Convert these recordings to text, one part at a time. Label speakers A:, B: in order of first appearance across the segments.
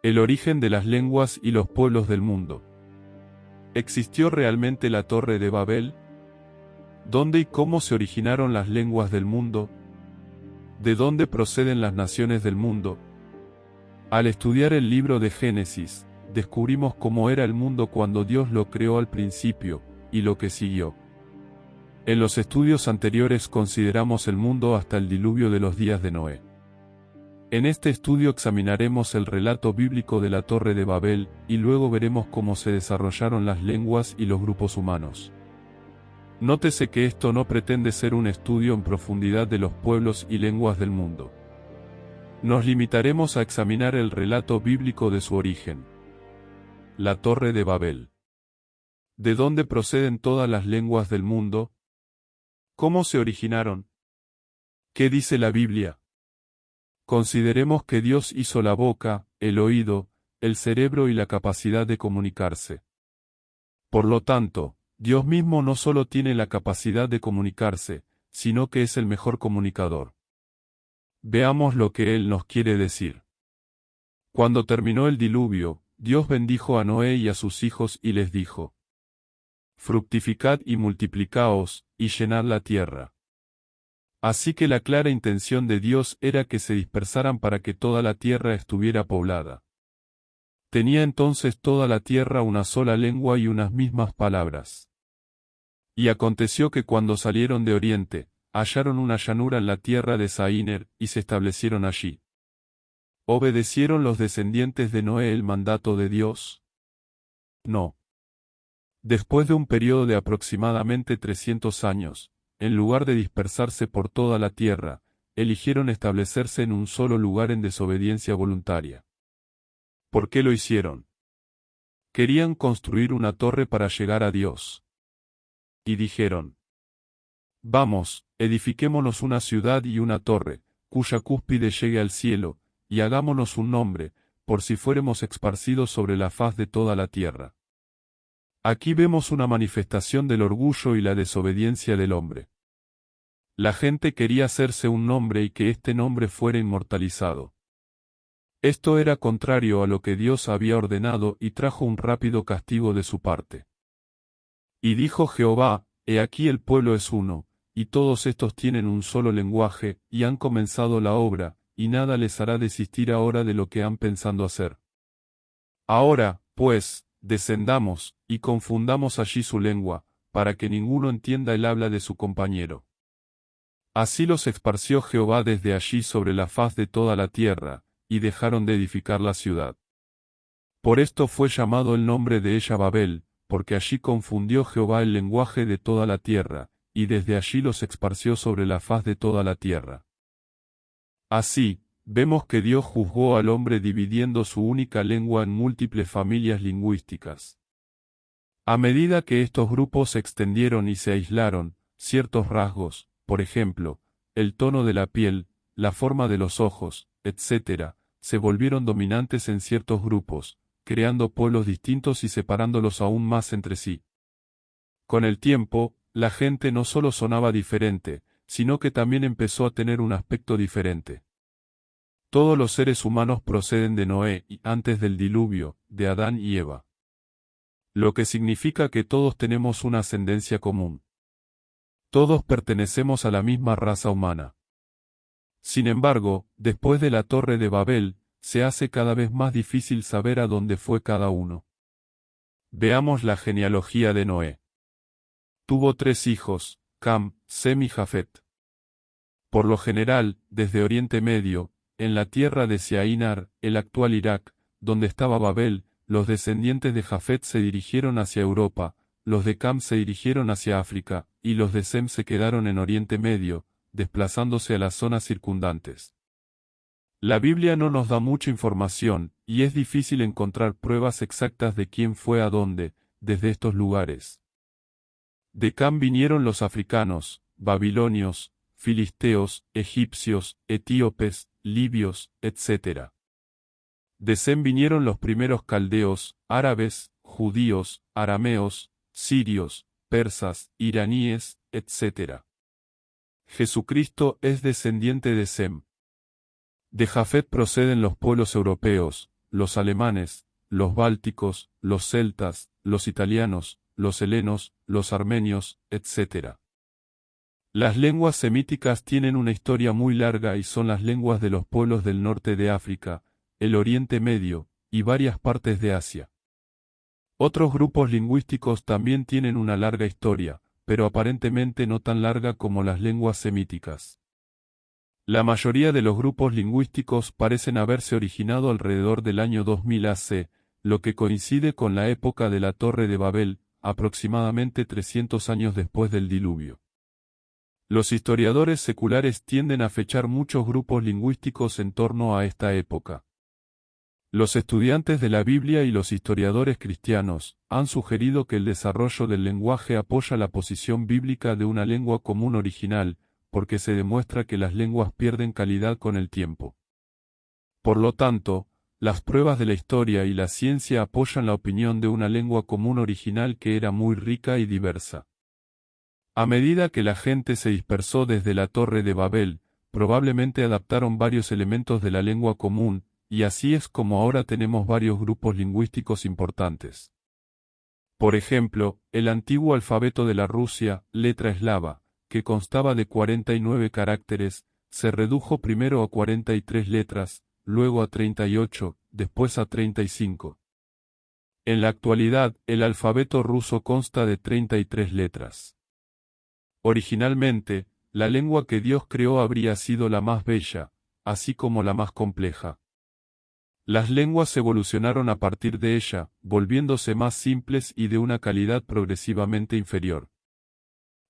A: El origen de las lenguas y los pueblos del mundo. ¿Existió realmente la Torre de Babel? ¿Dónde y cómo se originaron las lenguas del mundo? ¿De dónde proceden las naciones del mundo? Al estudiar el libro de Génesis, descubrimos cómo era el mundo cuando Dios lo creó al principio, y lo que siguió. En los estudios anteriores consideramos el mundo hasta el diluvio de los días de Noé. En este estudio examinaremos el relato bíblico de la Torre de Babel, y luego veremos cómo se desarrollaron las lenguas y los grupos humanos. Nótese que esto no pretende ser un estudio en profundidad de los pueblos y lenguas del mundo. Nos limitaremos a examinar el relato bíblico de su origen. La Torre de Babel. ¿De dónde proceden todas las lenguas del mundo? ¿Cómo se originaron? ¿Qué dice la Biblia? Consideremos que Dios hizo la boca, el oído, el cerebro y la capacidad de comunicarse. Por lo tanto, Dios mismo no solo tiene la capacidad de comunicarse, sino que es el mejor comunicador. Veamos lo que Él nos quiere decir. Cuando terminó el diluvio, Dios bendijo a Noé y a sus hijos y les dijo: fructificad y multiplicaos, y llenad la tierra. Así que la clara intención de Dios era que se dispersaran para que toda la tierra estuviera poblada. Tenía entonces toda la tierra una sola lengua y unas mismas palabras. Y aconteció que cuando salieron de oriente, hallaron una llanura en la tierra de Saíner, y se establecieron allí. ¿Obedecieron los descendientes de Noé el mandato de Dios? No. Después de un periodo de aproximadamente 300 años, en lugar de dispersarse por toda la tierra, eligieron establecerse en un solo lugar en desobediencia voluntaria. ¿Por qué lo hicieron? Querían construir una torre para llegar a Dios. Y dijeron: vamos, edifiquémonos una ciudad y una torre, cuya cúspide llegue al cielo, y hagámonos un nombre, por si fuéremos esparcidos sobre la faz de toda la tierra. Aquí vemos una manifestación del orgullo y la desobediencia del hombre. La gente quería hacerse un nombre y que este nombre fuera inmortalizado. Esto era contrario a lo que Dios había ordenado y trajo un rápido castigo de su parte. Y dijo Jehová: he aquí el pueblo es uno, y todos estos tienen un solo lenguaje, y han comenzado la obra, y nada les hará desistir ahora de lo que han pensado hacer. Ahora, pues, descendamos, y confundamos allí su lengua, para que ninguno entienda el habla de su compañero. Así los esparció Jehová desde allí sobre la faz de toda la tierra, y dejaron de edificar la ciudad. Por esto fue llamado el nombre de ella Babel, porque allí confundió Jehová el lenguaje de toda la tierra, y desde allí los esparció sobre la faz de toda la tierra. Así, vemos que Dios juzgó al hombre dividiendo su única lengua en múltiples familias lingüísticas. A medida que estos grupos se extendieron y se aislaron, ciertos rasgos, por ejemplo, el tono de la piel, la forma de los ojos, etc., se volvieron dominantes en ciertos grupos, creando pueblos distintos y separándolos aún más entre sí. Con el tiempo, la gente no solo sonaba diferente, sino que también empezó a tener un aspecto diferente. Todos los seres humanos proceden de Noé y, antes del diluvio, de Adán y Eva. Lo que significa que todos tenemos una ascendencia común. Todos pertenecemos a la misma raza humana. Sin embargo, después de la Torre de Babel, se hace cada vez más difícil saber a dónde fue cada uno. Veamos la genealogía de Noé. Tuvo 3 hijos, Cam, Sem y Jafet. Por lo general, desde Oriente Medio, en la tierra de Siainar, el actual Irak, donde estaba Babel, los descendientes de Jafet se dirigieron hacia Europa, los de Cam se dirigieron hacia África, y los de Sem se quedaron en Oriente Medio, desplazándose a las zonas circundantes. La Biblia no nos da mucha información, y es difícil encontrar pruebas exactas de quién fue a dónde, desde estos lugares. De Cam vinieron los africanos, babilonios, filisteos, egipcios, etíopes, libios, etc. De Sem vinieron los primeros caldeos, árabes, judíos, arameos, sirios, persas, iraníes, etc. Jesucristo es descendiente de Sem. De Jafet proceden los pueblos europeos, los alemanes, los bálticos, los celtas, los italianos, los helenos, los armenios, etc. Las lenguas semíticas tienen una historia muy larga y son las lenguas de los pueblos del norte de África, el Oriente Medio, y varias partes de Asia. Otros grupos lingüísticos también tienen una larga historia, pero aparentemente no tan larga como las lenguas semíticas. La mayoría de los grupos lingüísticos parecen haberse originado alrededor del año 2000 AC, lo que coincide con la época de la Torre de Babel, aproximadamente 300 años después del diluvio. Los historiadores seculares tienden a fechar muchos grupos lingüísticos en torno a esta época. Los estudiantes de la Biblia y los historiadores cristianos han sugerido que el desarrollo del lenguaje apoya la posición bíblica de una lengua común original, porque se demuestra que las lenguas pierden calidad con el tiempo. Por lo tanto, las pruebas de la historia y la ciencia apoyan la opinión de una lengua común original que era muy rica y diversa. A medida que la gente se dispersó desde la Torre de Babel, probablemente adaptaron varios elementos de la lengua común, y así es como ahora tenemos varios grupos lingüísticos importantes. Por ejemplo, el antiguo alfabeto de la Rusia, letra eslava, que constaba de 49 caracteres, se redujo primero a 43 letras, luego a 38, después a 35. En la actualidad, el alfabeto ruso consta de 33 letras. Originalmente, la lengua que Dios creó habría sido la más bella, así como la más compleja. Las lenguas evolucionaron a partir de ella, volviéndose más simples y de una calidad progresivamente inferior.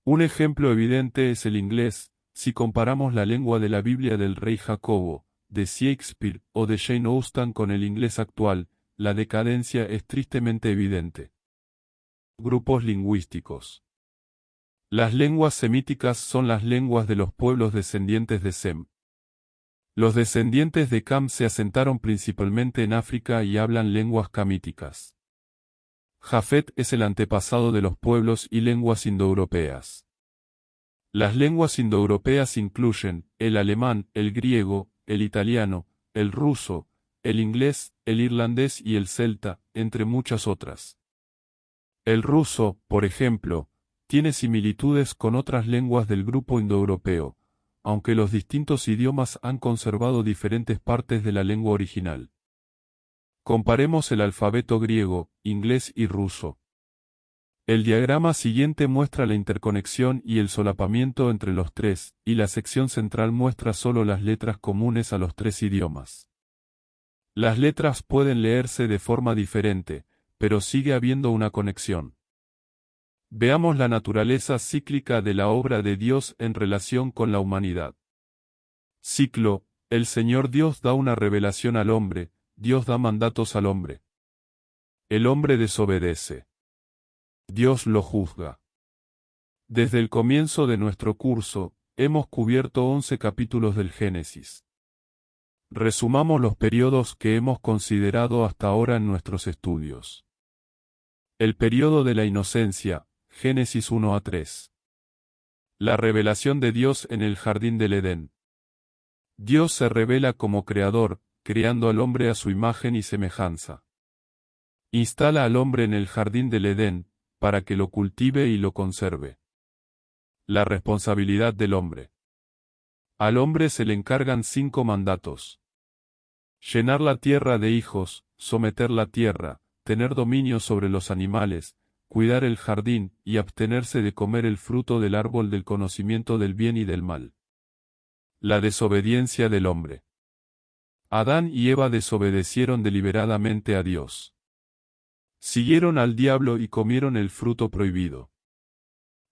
A: Un ejemplo evidente es el inglés, si comparamos la lengua de la Biblia del rey Jacobo, de Shakespeare o de Jane Austen con el inglés actual, la decadencia es tristemente evidente. Grupos lingüísticos. Las lenguas semíticas son las lenguas de los pueblos descendientes de Sem. Los descendientes de Cam se asentaron principalmente en África y hablan lenguas camíticas. Jafet es el antepasado de los pueblos y lenguas indoeuropeas. Las lenguas indoeuropeas incluyen el alemán, el griego, el italiano, el ruso, el inglés, el irlandés y el celta, entre muchas otras. El ruso, por ejemplo, tiene similitudes con otras lenguas del grupo indoeuropeo, aunque los distintos idiomas han conservado diferentes partes de la lengua original. Comparemos el alfabeto griego, inglés y ruso. El diagrama siguiente muestra la interconexión y el solapamiento entre los tres, y la sección central muestra solo las letras comunes a los tres idiomas. Las letras pueden leerse de forma diferente, pero sigue habiendo una conexión. Veamos la naturaleza cíclica de la obra de Dios en relación con la humanidad. Ciclo: el Señor Dios da una revelación al hombre, Dios da mandatos al hombre. El hombre desobedece. Dios lo juzga. Desde el comienzo de nuestro curso, hemos cubierto 11 capítulos del Génesis. Resumamos los periodos que hemos considerado hasta ahora en nuestros estudios. El periodo de la inocencia, Génesis 1 a 3. La revelación de Dios en el jardín del Edén. Dios se revela como creador, creando al hombre a su imagen y semejanza. Instala al hombre en el jardín del Edén, para que lo cultive y lo conserve. La responsabilidad del hombre. Al hombre se le encargan 5 mandatos. Llenar la tierra de hijos, someter la tierra, tener dominio sobre los animales, cuidar el jardín, y abstenerse de comer el fruto del árbol del conocimiento del bien y del mal. La desobediencia del hombre. Adán y Eva desobedecieron deliberadamente a Dios. Siguieron al diablo y comieron el fruto prohibido.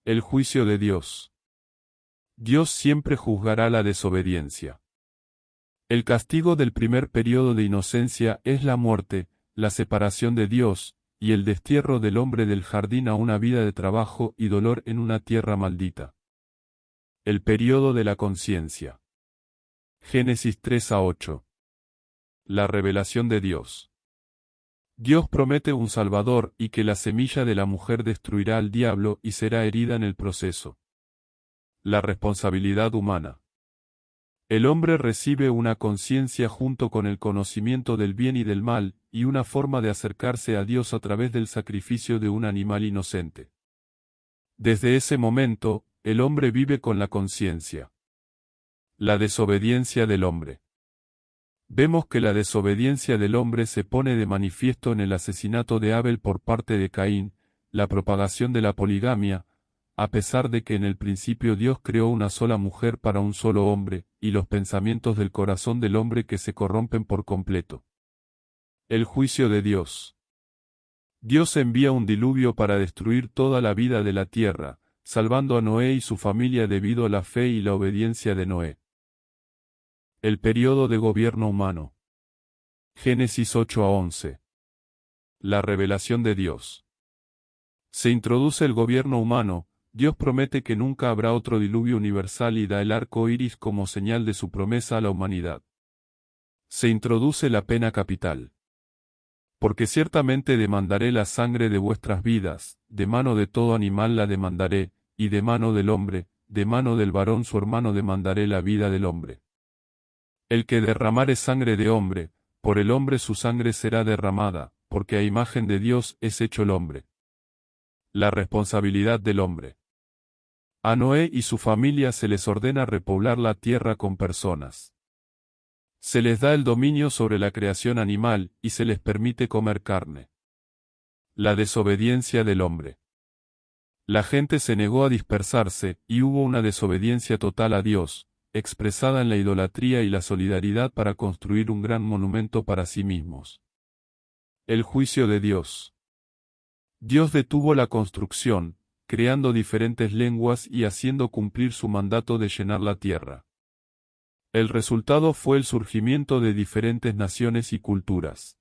A: El juicio de Dios. Dios siempre juzgará la desobediencia. El castigo del primer periodo de inocencia es la muerte, la separación de Dios, y el destierro del hombre del jardín a una vida de trabajo y dolor en una tierra maldita. El periodo de la conciencia. Génesis 3 a 8. La revelación de Dios. Dios promete un Salvador y que la semilla de la mujer destruirá al diablo y será herida en el proceso. La responsabilidad humana. El hombre recibe una conciencia junto con el conocimiento del bien y del mal, y una forma de acercarse a Dios a través del sacrificio de un animal inocente. Desde ese momento, el hombre vive con la conciencia. La desobediencia del hombre. Vemos que la desobediencia del hombre se pone de manifiesto en el asesinato de Abel por parte de Caín, la propagación de la poligamia, a pesar de que en el principio Dios creó una sola mujer para un solo hombre, y los pensamientos del corazón del hombre que se corrompen por completo. El juicio de Dios. Dios envía un diluvio para destruir toda la vida de la tierra, salvando a Noé y su familia debido a la fe y la obediencia de Noé. El período de gobierno humano. Génesis 8 a 11. La revelación de Dios. Se introduce el gobierno humano. Dios promete que nunca habrá otro diluvio universal y da el arco iris como señal de su promesa a la humanidad. Se introduce la pena capital. Porque ciertamente demandaré la sangre de vuestras vidas, de mano de todo animal la demandaré, y de mano del hombre, de mano del varón su hermano demandaré la vida del hombre. El que derramare sangre de hombre, por el hombre su sangre será derramada, porque a imagen de Dios es hecho el hombre. La responsabilidad del hombre. A Noé y su familia se les ordena repoblar la tierra con personas. Se les da el dominio sobre la creación animal, y se les permite comer carne. La desobediencia del hombre. La gente se negó a dispersarse, y hubo una desobediencia total a Dios, expresada en la idolatría y la solidaridad para construir un gran monumento para sí mismos. El juicio de Dios. Dios detuvo la construcción, creando diferentes lenguas y haciendo cumplir su mandato de llenar la tierra. El resultado fue el surgimiento de diferentes naciones y culturas.